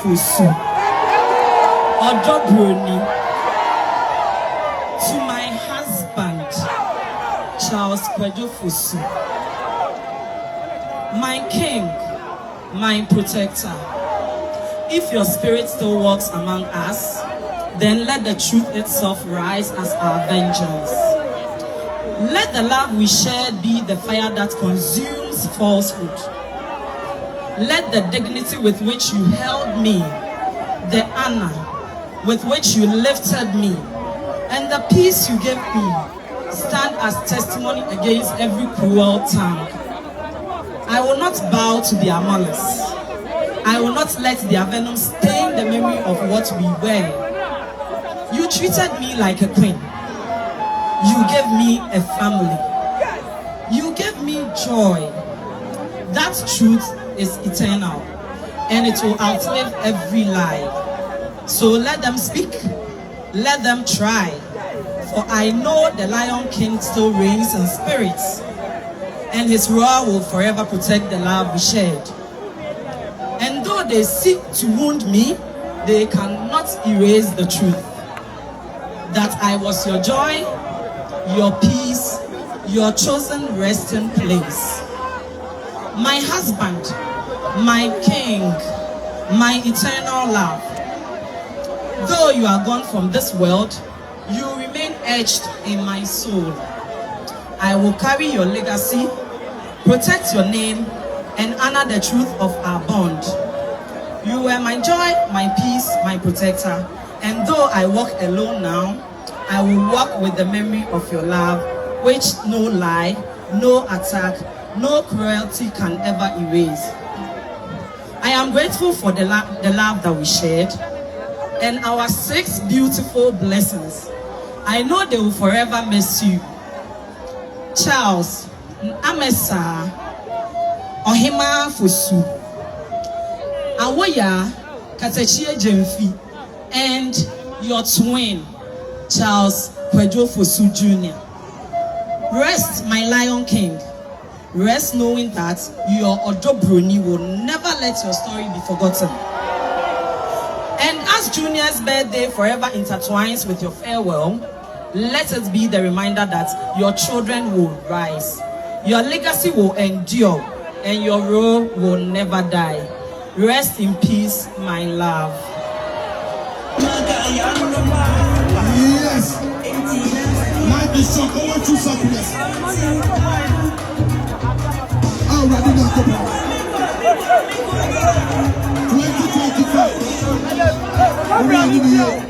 Fosu. Odo broni. To my husband, Charles Kwejo Fosu. My king, my protector. If your spirit still walks among us, then let the truth itself rise as our vengeance. Let the love we share be the fire that consumes falsehood. Let the dignity with which you held me, the honor with which you lifted me, and the peace you gave me stand as testimony against every cruel tongue. I will not bow to their malice. I will not let their venom stain the memory of what we were. You treated me like a queen. You gave me a family. You gave me joy. That truth is eternal, and it will outlive every lie. So let them speak, let them try, for I know the Lion King still reigns in spirits, and his roar will forever protect the love we shared. And though they seek to wound me, they cannot erase the truth that I was your joy, your peace, your chosen resting place. My husband, my king, my eternal love. Though you are gone from this world, you remain etched in my soul. I will carry your legacy, protect your name, and honor the truth of our bond. You were my joy, my peace, my protector. And though I walk alone now, I will walk with the memory of your love, which no lie, no attack, no cruelty can ever erase. I am grateful for the love that we shared and our 6 beautiful blessings. I know they will forever miss you. Charles, Amesa, Ohima Fosu, Awoya, Katechie Jemfi, and your twin, Charles Kwejo Fosu Jr. Rest, my Lion King. Rest knowing that your Odo broni will never let your story be forgotten. And as Junior's birthday forever intertwines with your farewell, let it be the reminder that your children will rise, your legacy will endure, and your role will never die. Rest in peace, my love. Yes. Life is short. I want you something. Already now, 2025.